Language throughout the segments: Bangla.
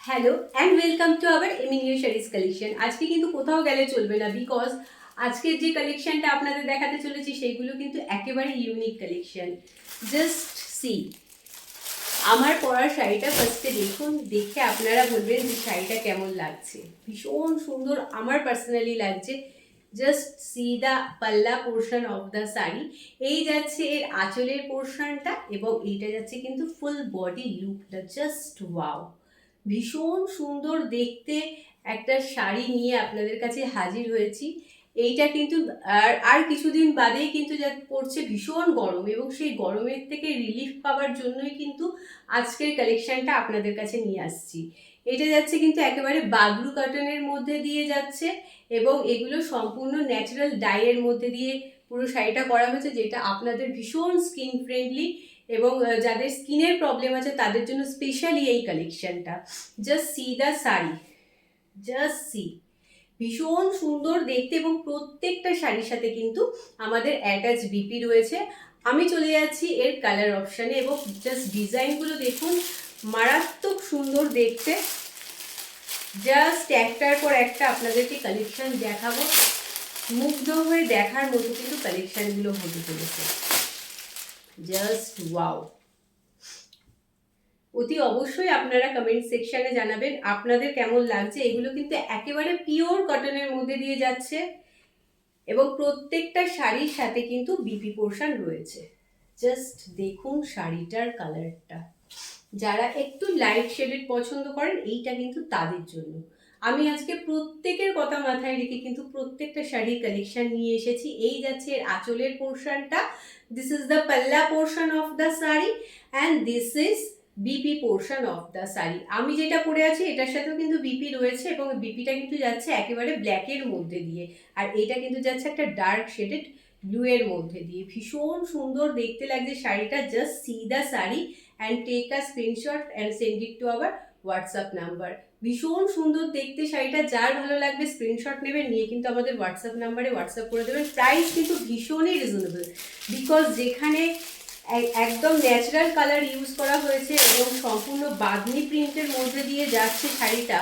Hello and welcome to our Eminew saris collection. আজকে কিন্তু কোথাও গেলে চলবে না, বিকজ আজকের যে কালেকশনটা আপনাদের দেখাতে চলেছি সেইগুলো কিন্তু একেবারে ইউনিক কালেকশন। জাস্ট সি, আমার পরা শাড়িটা ফার্স্টে দেখুন, দেখে আপনারা বলবেন যে শাড়িটা কেমন লাগছে। ভীষণ সুন্দর আমার পার্সোনালি লাগছে। Just see the pallu portion of the sari. এই যাচ্ছে এর আঁচলের পোর্শনটা এবং এইটা যাচ্ছে কিন্তু ফুল বডি লুকটা। জাস্ট ওয়াও, ভীষণ সুন্দর দেখতে একটা শাড়ি নিয়ে আপনাদের কাছে হাজির হয়েছি। এইটা কিন্তু আর কিছুদিন বাদেই কিন্তু যা পড়ছে ভীষণ গরম, এবং সেই গরমের থেকে রিলিফ পাওয়ার জন্যই কিন্তু আজকের কালেকশনটা আপনাদের কাছে নিয়ে আসছি। এটা যাচ্ছে কিন্তু একেবারে বাগরু কটনের মধ্যে দিয়ে যাচ্ছে, এবং এগুলো সম্পূর্ণ ন্যাচারাল ডাইয়ের মধ্যে দিয়ে পুরো শাড়িটা করা হয়েছে, যেটা আপনাদের ভীষণ স্কিন ফ্রেন্ডলি এবং যাদের স্কিনের প্রবলেম আছে তাদের জন্য স্পেশালি এই কালেকশনটা। Just see the sari, just see, ভীষণ সুন্দর দেখতে, এবং প্রত্যেকটা শাড়ির সাথে কিন্তু আমাদের অ্যাটাচ বিপি রয়েছে। আমি চলে যাচ্ছি এর কালার অপশানে, এবং জাস্ট ডিজাইনগুলো দেখুন, মারাত্মক সুন্দর দেখতে। জাস্ট একটার পর একটা আপনাদেরকে কালেকশন দেখাবো, মুগ্ধ হয়ে দেখার মতো কিন্তু কালেকশনগুলো হতে চলেছে। Just wow. অতি অবশ্যই আপনারা কমেন্ট সেকশনে জানাবেন আপনাদের কেমন লাগছে। এগুলো কিন্তু একেবারে পিওর কটনের মধ্যে দিয়ে যাচ্ছে, এবং প্রত্যেকটা শাড়ির সাথে কিন্তু বিপি পোর্শন রয়েছে। জাস্ট দেখুন শাড়িটার কালারটা, যারা একটু লাইট শেডেড পছন্দ করেন এইটা কিন্তু তাদের জন্য। আমি আজকে প্রত্যেকের কথা মাথায় রেখে কিন্তু প্রত্যেকটা শাড়ির কালেকশন নিয়ে এসেছি। এই যাচ্ছে এর আঁচলের পোর্শনটা, this is the pallu portion of the sari, and this is BP portion of the sari. আমি যেটা পরে আছি এটার সাথেও কিন্তু বিপি রয়েছে, এবং বিপিটা কিন্তু যাচ্ছে একেবারে ব্ল্যাকের মধ্যে দিয়ে, আর এটা কিন্তু যাচ্ছে একটা ডার্ক শেডেড ব্লু এর মধ্যে দিয়ে। ভীষণ সুন্দর দেখতে লাগছে শাড়িটা। Just see the sari and take a screenshot and send it to our WhatsApp number. ভীষণ সুন্দর দেখতে শাড়িটা, যার ভালো লাগবে স্ক্রিনশট নেবেন, নিয়ে কিন্তু আমাদের হোয়াটসঅ্যাপ নাম্বারে হোয়াটসঅ্যাপ করে দেবেন। প্রাইস কিন্তু ভীষণই রিজনেবল, বিকজ যেখানে একদম ন্যাচারাল কালার ইউজ করা হয়েছে এবং সম্পূর্ণ বাঁধনি প্রিন্টের মধ্যে দিয়ে যাচ্ছে শাড়িটা,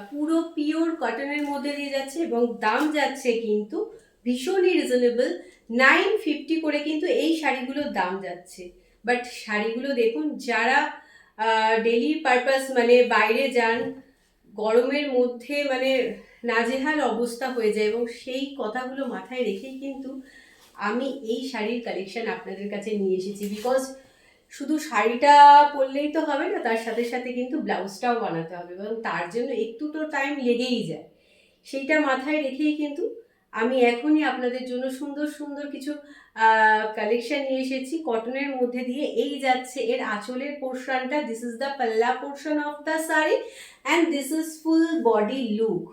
পুরো পিওর কটনের মধ্যে দিয়ে যাচ্ছে, এবং দাম যাচ্ছে কিন্তু ভীষণই রিজনেবল। 950 করে কিন্তু এই শাড়িগুলোর দাম যাচ্ছে। বাট শাড়িগুলো দেখুন, যারা ডেলি পারপাস মানে বাইরে যান, গরমের মধ্যে মানে নাজেহাল অবস্থা হয়ে যায়, এবং সেই কথাগুলো মাথায় রেখেই কিন্তু আমি এই শাড়ির কালেকশন আপনাদের কাছে নিয়ে এসেছি। বিকজ শুধু শাড়িটা পরলেই তো হবে না, তার সাথে সাথে কিন্তু ব্লাউজটাও বানাতে হবে, এবং তার জন্য একটু তো টাইম লেগেই যায়। সেইটা মাথায় রেখেই কিন্তু আমি এখনই আপনাদের জন্য সুন্দর সুন্দর কিছু কালেকশন নিয়ে এসেছি কটনের মধ্যে দিয়ে। এই যাচ্ছে এর আঁচলের পোর্শনটা, this is the pallu portion of the sari, and this is full body look.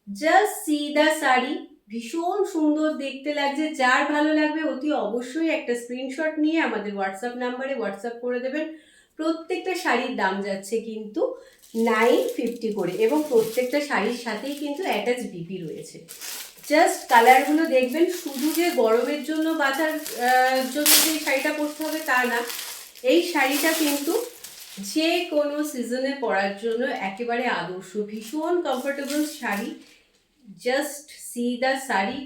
Just see the sari, ভীষণ সুন্দর দেখতে লাগছে। যার ভালো লাগবে অতি অবশ্যই একটা স্ক্রিনশট নিয়ে আমাদের হোয়াটসঅ্যাপ নাম্বারে হোয়াটসঅ্যাপ করে দেবেন। প্রত্যেকটা শাড়ির দাম যাচ্ছে কিন্তু 950 করে, এবং প্রত্যেকটা শাড়ির সাথেই কিন্তু অ্যাটাচ বিপি রয়েছে। জাস্ট কালারগুলো দেখবেন, শুধু যে গরমের জন্য বাঁচার জন্য যে শাড়িটা পরতে হবে তা না, এই শাড়িটা কিন্তু যে কোনো সিজনে পরার জন্য একেবারে আদর্শ। ভীষণ comfortable sari. Just see the sari,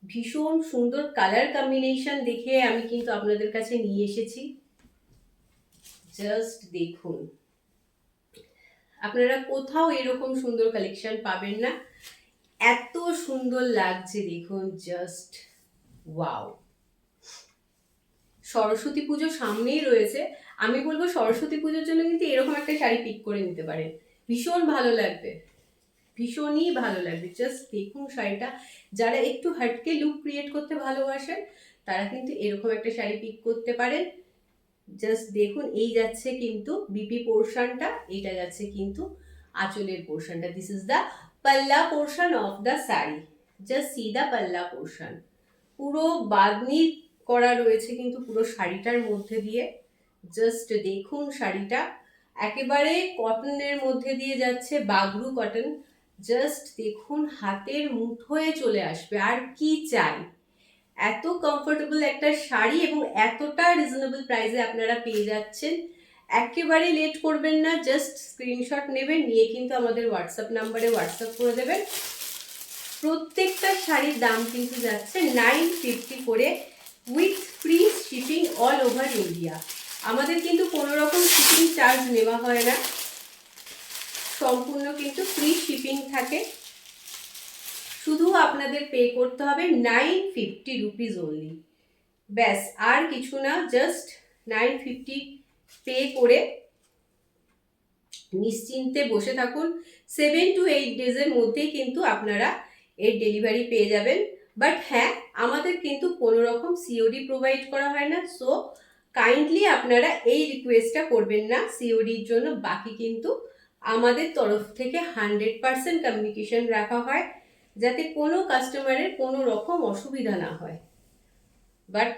ভীষণ সুন্দর কালার কম্বিনেশন দেখে আমি কিন্তু আপনাদের কাছে নিয়ে এসেছি। জাস্ট দেখুন, আপনারা কোথাও এরকম সুন্দর কালেকশন পাবেন না, এত সুন্দর লাগছে দেখুন। Just wow. সরস্বতী পুজো সামনেই রয়েছে, আমি বলবো সরস্বতী পুজোর জন্য কিন্তু এরকম একটা শাড়ি পিক করে নিতে পারেন, ভীষণ ভালো লাগবে, ভীষণই ভালো লাগবে। জাস্ট দেখুন শাড়িটা, যারা একটু হাটকে লুক ক্রিয়েট করতে ভালোবাসেন তারা কিন্তু এরকম একটা শাড়ি পিক করতে পারেন। জাস্ট দেখুন, এই যাচ্ছে কিন্তু বিপি পোর্শনটা, এইটা যাচ্ছে কিন্তু আঁচলের পোর্শনটা, this is the pallu portion of the sari. Just see the pallu portion, পুরো বাঁধনি করা রয়েছে কিন্তু পুরো শাড়িটার মধ্যে দিয়ে। জাস্ট দেখুন শাড়িটা একেবারে কটনের মধ্যে দিয়ে যাচ্ছে, বাগরু কটন। জাস্ট দেখুন, হাতের মুঠোয় চলে আসবে, আর কি চাই। এত কমফোর্টেবল একটা শাড়ি এবং এতটা রিজনেবল প্রাইসে আপনারা পেয়ে যাচ্ছেন, একেবারে লেট করবেন না, জাস্ট স্ক্রিনশট নেবেন, নিয়ে কিন্তু আমাদের হোয়াটসঅ্যাপ নাম্বারে হোয়াটসঅ্যাপ করে দেবেন। প্রত্যেকটা শাড়ির দাম কিন্তু যাচ্ছে 950 করে, with free shipping all over India. আমাদের কিন্তু কোনো রকম শিপিং চার্জ নেওয়া হয় না, সম্পূর্ণ কিন্তু ফ্রি শিপিং থাকে। শুধু আপনাদের পে করতে হবে 950 রুপিস অনলি, ব্যাস আর কিছু না। জাস্ট 950 পে করে নিশ্চিন্তে বসে থাকুন। 7 to 8 ডেজের মধ্যেই কিন্তু আপনারা এর ডেলিভারি পেয়ে যাবেন। বাট হ্যাঁ, আমাদের কিন্তু কোনো রকম সিওডি প্রোভাইড করা হয় না, সো কাইন্ডলি আপনারা এই রিকোয়েস্টটা করবেন না সিওডির জন্য। বাকি কিন্তু আমাদের তরফ থেকে 100% কমিউনিকেশন রাখা হয়, যাতে কোনো কাস্টমারের কোনো রকম অসুবিধা না হয়। বাট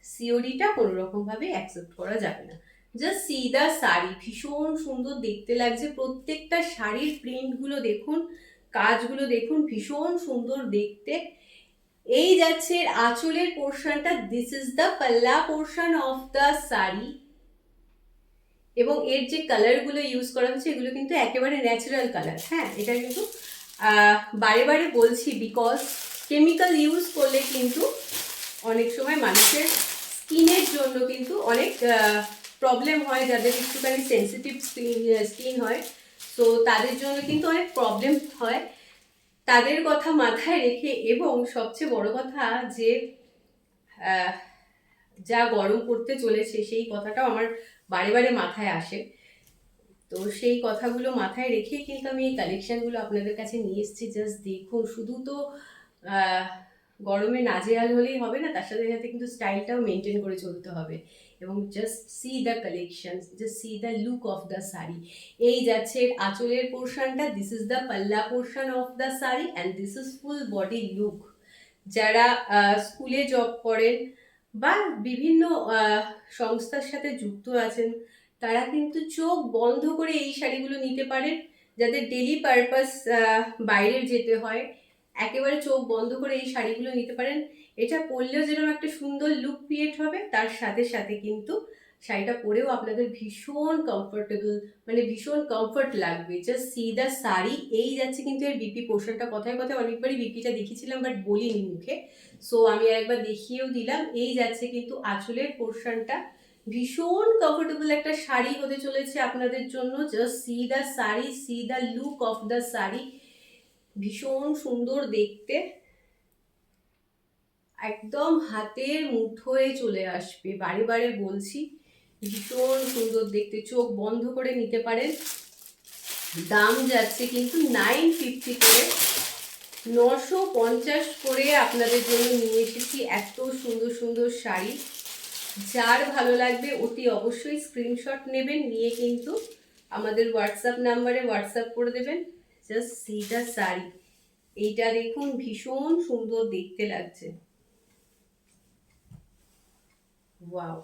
সিওডিটা কোনো রকমভাবে অ্যাকসেপ্ট করা যাবে না। জাস্ট সি দ্য শাড়ি, ভীষণ সুন্দর দেখতে লাগছে। প্রত্যেকটা শাড়ির প্রিন্টগুলো দেখুন, কাজগুলো দেখুন, ভীষণ সুন্দর দেখতে। এই যাচ্ছে আঁচলের পোর্শনটা, this is the pallu portion of the sari. এবং এর যে কালারগুলো ইউজ করা হচ্ছে এগুলো কিন্তু একেবারে ন্যাচারাল কালার। হ্যাঁ, এটা কিন্তু বারে বারে বলছি, বিকজ কেমিক্যাল ইউজ করলে কিন্তু অনেক সময় মানুষের স্কিনের জন্য কিন্তু অনেক প্রবলেম হয়, যাদের একটুখানি সেন্সিটিভ স্কিন হয়, তো তাদের জন্য কিন্তু অনেক প্রবলেম হয়। তাদের কথা মাথায় রেখে, এবং সবচেয়ে বড় কথা যে যা গরম পড়তে চলেছে সেই কথাটাও আমার বারে বারে মাথায় আসে, তো সেই কথাগুলো মাথায় রেখেই কিন্তু আমি এই কালেকশনগুলো আপনাদের কাছে নিয়ে এসেছি। জাস্ট দেখুন, শুধু তো গরমে নাজেহাল হলেই হবে না, তার সাথে সাথে কিন্তু স্টাইলটাও মেনটেন করে চলতে হবে। এবং just see the collection, just see the look of the sari. এই যাচ্ছে আঁচলের পোর্শনটা, this is the pallu portion of the sari and this is full body look. যারা স্কুলে জব করেন বা বিভিন্ন সংস্থার সাথে যুক্ত আছেন, তারা কিন্তু চোখ বন্ধ করে এই শাড়িগুলো নিতে পারেন। যাদের ডেলি পারপাস বাইরে যেতে হয়, একেবারে চোখ বন্ধ করে এই শাড়িগুলো নিতে পারেন। এটা পরলেও যেরকম একটা সুন্দর লুক ক্রিয়েট হবে, তার সাথে সাথে কিন্তু শাড়িটা পরেও আপনাদের ভীষণ কমফোর্টেবল, মানে ভীষণ কমফোর্ট লাগবে। Just see the sari. এই যাচ্ছে কিন্তু এর বিপি পোর্শনটা, কথায় কথায় অনেকবারই বিপিটা দেখিয়েছিলাম বাট বলিনি মুখে, সো আমি আরেকবার দেখিয়েও দিলাম। এই যাচ্ছে কিন্তু আঁচলের পোর্শনটা, ভীষণ কমফোর্টেবল একটা শাড়ি হতে চলেছে আপনাদের জন্য। Just see the sari, C the look of the sari, ভীষণ সুন্দর দেখতে, একদম হাতের মুঠোয় চলে আসবে। বারে বারে বলছি, ভীষণ সুন্দর দেখতে, চোখ বন্ধ করে নিতে পারেন। দাম যাচ্ছে কিন্তু 950 করে, 950 করে আপনাদের জন্য নিয়ে এসেছি এত সুন্দর সুন্দর শাড়ি। যার ভালো লাগবে অতি অবশ্যই স্ক্রিনশট নেবেন, নিয়ে কিন্তু আমাদের হোয়াটসঅ্যাপ নাম্বারে হোয়াটসঅ্যাপ করে দেবেন। Just see the sari. এইটা দেখুন, ভীষণ সুন্দর দেখতে লাগছে। Wow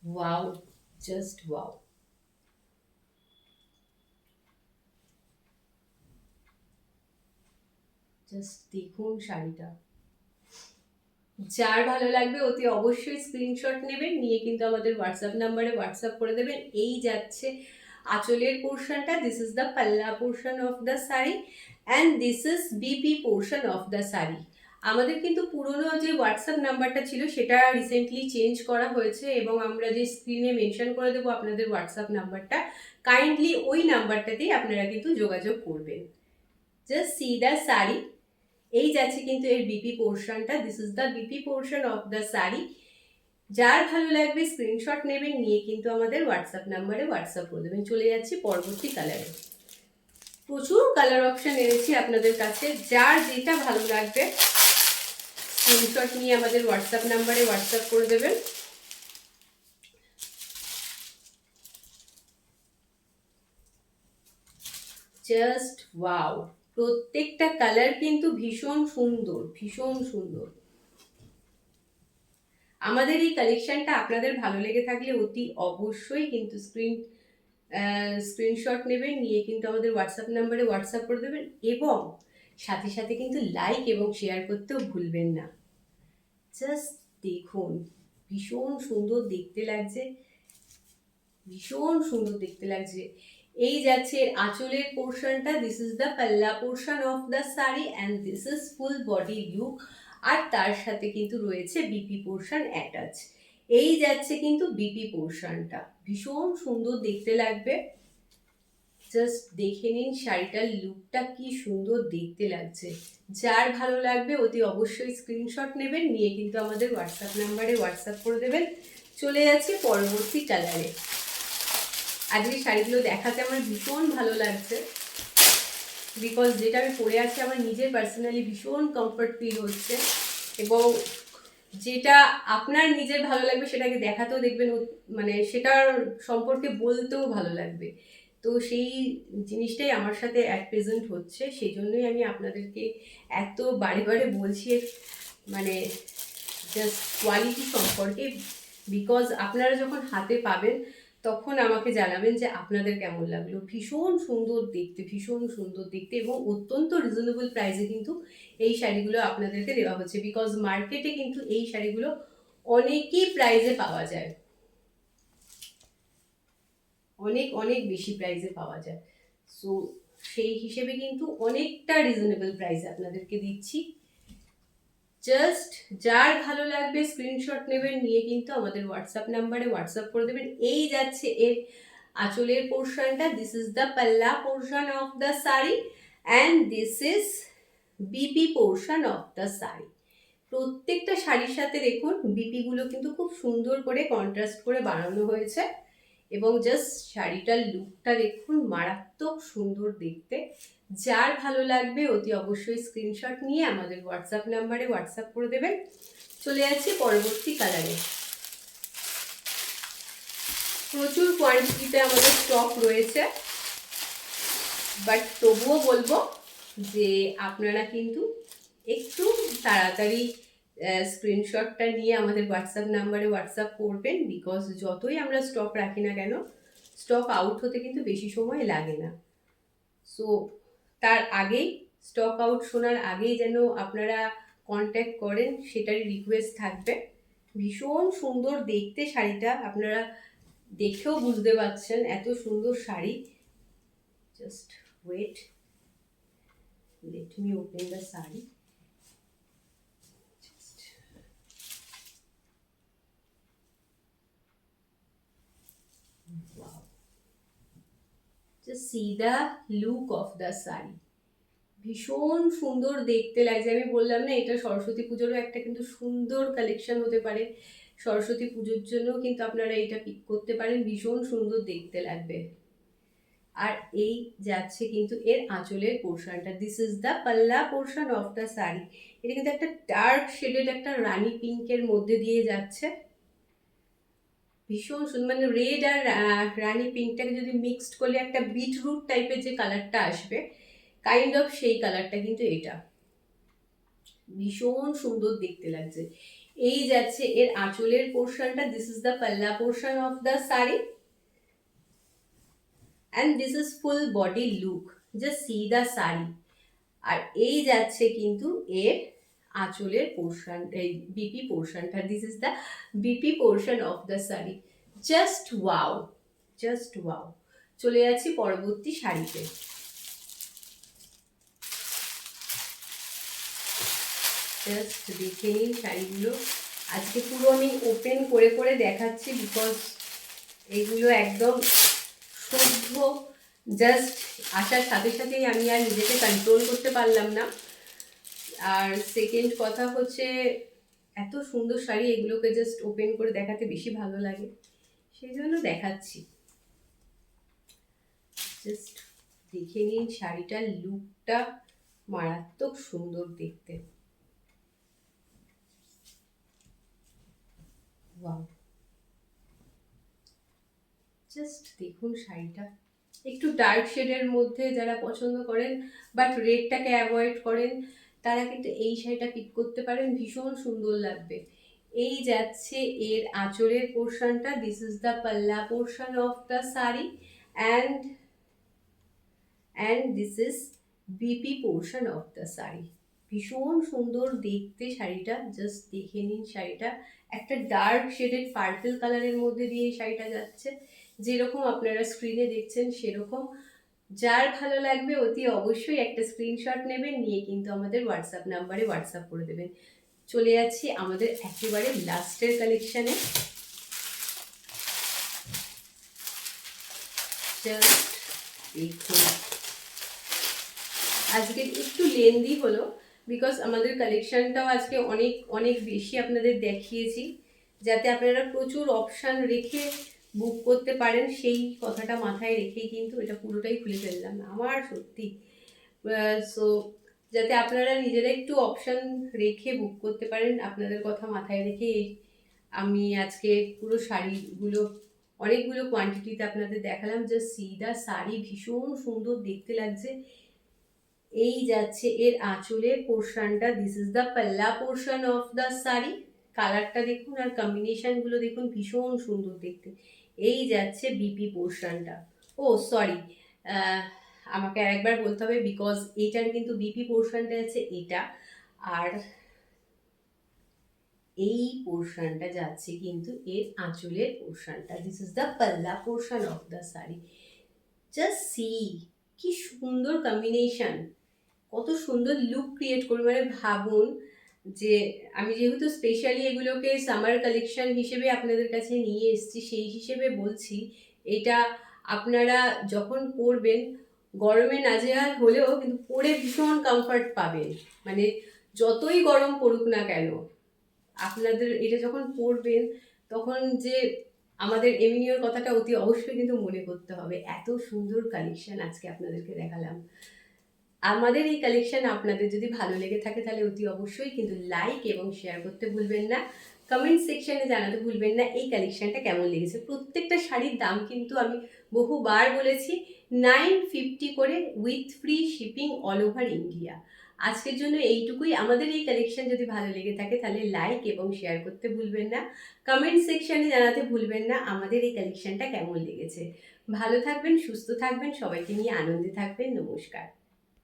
wow, just wow. Just দেখুন শাড়িটা। যার ভালো লাগবে অতি অবশ্যই স্ক্রিনশট নেবেন, নিয়ে কিন্তু আমাদের হোয়াটসঅ্যাপ নাম্বারে হোয়াটসঅ্যাপ করে দেবেন। এই যাচ্ছে আঁচলের পোর্শনটা, this is the pallu portion of the sari and this is BP portion of the sari. আমাদের কিন্তু পুরনো যে হোয়াটসঅ্যাপ নাম্বারটা ছিল সেটা রিসেন্টলি চেঞ্জ করা হয়েছে, এবং আমরা যে স্ক্রিনে মেনশন করে দেবো আপনাদের হোয়াটসঅ্যাপ নাম্বারটা, কাইন্ডলি ওই নাম্বারটাতেই আপনারা কিন্তু যোগাযোগ করবেন। Just see the sari. এই যাচ্ছে কিন্তু এর বিপি পোর্শনটা, this is the BP portion of the sari. যার ভালো লাগবে স্ক্রিনশট নেবেন, নিয়ে কিন্তু আমাদের হোয়াটসঅ্যাপ নাম্বারে হোয়াটসঅ্যাপ করে দেবেন। চলে যাচ্ছি পরবর্তী কালারে। প্রচুর কালার অপশন এনেছি আপনাদের কাছে, যার যেটা ভালো লাগবে স্ক্রিনশট নিয়ে আমাদের হোয়াটসঅ্যাপ নাম্বারে হোয়াটসঅ্যাপ করে দেবেন। জাস্ট ওয়াও, প্রত্যেকটা কালার কিন্তু ভীষণ সুন্দর, ভীষণ সুন্দর। আমাদের এই কালেকশনটা আপনাদের ভালো লেগে থাকলে অতি অবশ্যই কিন্তু স্ক্রিনশট নেবেন, নিয়ে কিন্তু আমাদের হোয়াটসঅ্যাপ নাম্বারে হোয়াটসঅ্যাপ করে দেবেন, এবং সাথে সাথে কিন্তু লাইক এবং শেয়ার করতেও ভুলবেন না। জাস্ট দেখুন, ভীষণ সুন্দর দেখতে লাগছে। ভীষণ সুন্দর দেখতে লাগছে। এই যাচ্ছে এর আঁচলের পোর্শনটা, this is the pallu portion of the sari and this is full body look. আর তার সাথে কিন্তু রয়েছে বিপি পোর্শন অ্যাটাচ। এই যাচ্ছে কিন্তু বিপি পোর্শনটা, ভীষণ সুন্দর দেখতে লাগবে। জাস্ট দেখে নিন শাড়িটার লুকটা কি সুন্দর দেখতে লাগছে। যার ভালো লাগবে অতি অবশ্যই স্ক্রিনশট নেবেন, নিয়ে কিন্তু আমাদের হোয়াটসঅ্যাপ নাম্বারে হোয়াটসঅ্যাপ করে দেবেন। চলে যাচ্ছে পরবর্তী কালারে। আজকে শাড়িগুলো দেখাতে আমার ভীষণ ভালো লাগছে, বিকজ যেটা আমি পরে আছি আমার নিজের পার্সোনালি ভীষণ কমফর্ট ফিল হচ্ছে, এবং যেটা আপনার নিজের ভালো লাগবে সেটাকে দেখাতেও দেখবেন, মানে সেটার সম্পর্কে বলতেও ভালো লাগবে। তো সেই জিনিসটাই আমার সাথে অ্যাট প্রেজেন্ট হচ্ছে, সেই জন্যই আমি আপনাদেরকে এত বারে বারে বলছি, মানে জাস্ট কোয়ালিটি সম্পর্কে। বিকজ আপনারা যখন হাতে পাবেন তখন আমাকে জানাবেন যে আপনাদের কেমন লাগলো। ভীষণ সুন্দর দেখতে, ভীষণ সুন্দর দেখতে, এবং অত্যন্ত রিজনেবল প্রাইসে কিন্তু এই শাড়িগুলো আপনাদেরকে দেওয়া হচ্ছে। বিকজ মার্কেটে কিন্তু এই শাড়িগুলো অনেকই প্রাইসে পাওয়া যায়, অনেক অনেক বেশি প্রাইসে পাওয়া যায়। সো সেই হিসেবে কিন্তু অনেকটা রিজনেবল প্রাইসে আপনাদেরকে দিচ্ছি। জাস্ট যার ভালো লাগবে স্ক্রিনশট নেবেন, নিয়ে কিন্তু আমাদের হোয়াটসঅ্যাপ নাম্বারে হোয়াটসঅ্যাপ করে দেবেন। এই যাচ্ছে এর আঁচলের পোর্শনটা, this is the pallu portion of the sari and this is BP portion of the sari. প্রত্যেকটা শাড়ির সাথে দেখুন বিপিগুলো কিন্তু খুব সুন্দর করে কন্ট্রাস্ট করে বানানো হয়েছে, এবং জাস্ট শাড়িটার লুকটা দেখুন, মারাত্মক সুন্দর দেখতে। যার ভালো লাগবে অতি অবশ্যই স্ক্রিনশট নিয়ে আমাদের হোয়াটসঅ্যাপ নাম্বারে হোয়াটসঅ্যাপ করে দেবেন। চলে যাচ্ছি পরবর্তী কালারে। প্রচুর কোয়ান্টিটিতে আমাদের স্টক রয়েছে, বাট তবুও বলবো যে আপনারা কিন্তু একটু তাড়াতাড়ি স্ক্রিনশটটা নিয়ে আমাদের হোয়াটসঅ্যাপ নাম্বারে হোয়াটসঅ্যাপ করবেন। বিকজ যতই আমরা স্টক রাখি না কেন, স্টক আউট হতে কিন্তু বেশি সময় লাগে না। সো তার আগেই, স্টক আউট শোনার আগেই যেন আপনারা কন্ট্যাক্ট করেন, সেটারই রিকোয়েস্ট থাকবে। ভীষণ সুন্দর দেখতে শাড়িটা, আপনারা দেখেও বুঝতে পারছেন এত সুন্দর sari. Just wait, let me open the sari. Wow. Just see the look of the sari. ভীষণ সুন্দর দেখতে লাগছে। আমি বললাম না, এটা সরস্বতী পুজোরও একটা কিন্তু সুন্দর কালেকশন হতে পারে। সরস্বতী পুজোর জন্য কিন্তু আপনারা এটা পিক করতে পারেন, ভীষণ সুন্দর দেখতে লাগবে। আর এই যাচ্ছে কিন্তু এর আঁচলের পোর্শনটা, this is the pallu portion of the sari. এটা কিন্তু একটা ডার্ক শেডেড একটা রানী পিঙ্কের মধ্যে দিয়ে যাচ্ছে, ভীষণ সুন্দর। মানে রেড আর রানী পিঙ্কটাকে যদি মিক্সড করলে একটা বিটরুট টাইপের যে কালারটা আসবে, কাইন্ড অফ সেই কালারটা কিন্তু এটা। ভীষণ সুন্দর দেখতে লাগছে। এই যাচ্ছে এর আঁচলের পোর্শনটা, this is the pallu portion of the sari and this is full body look. Just see the sari. আর এই যাচ্ছে কিন্তু এর আঁচলের পোর্শন, এই বিপি পোর্শনটা, this is the BP portion of the sari. Just wow, just wow. চলে যাচ্ছি পরবর্তী শাড়িতে। জাস্ট দেখে নিন শাড়িগুলো। আজকে পুরো আমি ওপেন করে করে দেখাচ্ছি, বিকজ এগুলো একদম শুদ্ধ। জাস্ট আসার সাথে সাথেই আমি আর নিজেকে কন্ট্রোল করতে পারলাম না। আর সেকেন্ড কথা হচ্ছে, এত সুন্দর শাড়ি, এগুলোকে জাস্ট ওপেন করে দেখাতে বেশি ভালো লাগে, সেই জন্য দেখাচ্ছি। জাস্ট দেখে নিন শাড়িটার লুকটা, মারাত্মক সুন্দর দেখতে। ওয়াও, জাস্ট দেখুন শাড়িটা। একটু ডার্ক শেডের মধ্যে যারা পছন্দ করেন বাট রেডটাকে অ্যাভয়েড করেন, তারা কিন্তু এই শাড়িটা পিক করতে পারেন, ভীষণ সুন্দর লাগবে। এই যাচ্ছে এর আঁচলের পোর্শনটা, this is the pallu portion of the sari and this is BP portion of the sari. ভীষণ সুন্দর দেখতে শাড়িটা, জাস্ট দেখে নিন শাড়িটা। একটা ডার্ক শেডেড পার্পল কালারের মধ্যে দিয়ে এই শাড়িটা যাচ্ছে, যেরকম আপনারা স্ক্রিনে দেখছেন সেরকম। যার ভালো লাগবে অতি অবশ্যই একটা স্ক্রিনশট নেবেন, নিয়ে কিন্তু আমাদের হোয়াটসঅ্যাপ নাম্বারে হোয়াটসঅ্যাপ করে দেবেন। চলে যাচ্ছি আমাদের একেবারে লাস্টের কালেকশানে। জাস্ট দেখুন, আজকে একটু লেন্দি হলো বিকজ আমাদের কালেকশনটাও আজকে অনেক অনেক বেশি আপনাদের দেখিয়েছি, যাতে আপনারা প্রচুর অপশান রেখে বুক করতে পারেন সেই কথাটা মাথায় রেখেই কিন্তু এটা পুরোটাই খুলে ফেললাম আমার সত্যি। সো যাতে আপনারা নিজেরা একটু অপশান রেখে বুক করতে পারেন, আপনাদের কথা মাথায় রেখে আমি আজকে পুরো শাড়িগুলো অনেকগুলো কোয়ান্টিটিতে আপনাদের দেখালাম। জাস্ট সি দা শাড়ি ভীষণ সুন্দর দেখতে লাগছে। এই যাচ্ছে এর আঁচলের পোর্শনটা, this is the pallu portion of the sari. কালারটা দেখুন আর কম্বিনেশনগুলো দেখুন, ভীষণ সুন্দর দেখতে। এই যাচ্ছে বিপি পোর্শনটা। ও সরি, আমাকে আরেকবার বলতে হবে বিকজ এইটার কিন্তু বিপি পোর্শনটা আছে এটা, আর এই পোর্শনটা যাচ্ছে কিন্তু এর আঁচলের পোর্শনটা। This is the pallu portion of the sari. Just see কি সুন্দর কম্বিনেশন, কত সুন্দর লুক ক্রিয়েট করবে। মানে ভাবুন যে আমি যেহেতু স্পেশালি এগুলোকে সামার কালেকশন হিসেবে আপনাদের কাছে নিয়ে এসেছি, সেই হিসেবে বলছি এটা আপনারা যখন পরবেন গরমে নাজেহাল হলেও কিন্তু পরে ভীষণ কমফর্ট পাবেন। মানে যতই গরম পড়ুক না কেন আপনাদের এটা যখন পরবেন তখন যে আমাদের এমিনিওর কথাটা অতি অবশ্যই কিন্তু মনে করতে হবে। এত সুন্দর কালেকশন আজকে আপনাদেরকে দেখালাম। আমাদের এই কালেকশন আপনাদের যদি ভালো লেগে থাকে তাহলে অতি অবশ্যই কিন্তু লাইক এবং শেয়ার করতে ভুলবেন না। কমেন্ট সেকশনে জানাতে ভুলবেন না এই কালেকশনটা কেমন লেগেছে। প্রত্যেকটা শাড়ির দাম কিন্তু আমি বহুবার বলেছি 950 করে with free shipping all over India. আজকের জন্য এইটুকুই। আমাদের এই কালেকশন যদি ভালো লেগে থাকে তাহলে লাইক এবং শেয়ার করতে ভুলবেন না। কমেন্ট সেকশনে জানাতে ভুলবেন না আমাদের এই কালেকশনটা কেমন লেগেছে। ভালো থাকবেন, সুস্থ থাকবেন, সবাইকে নিয়ে আনন্দে থাকবেন। নমস্কার।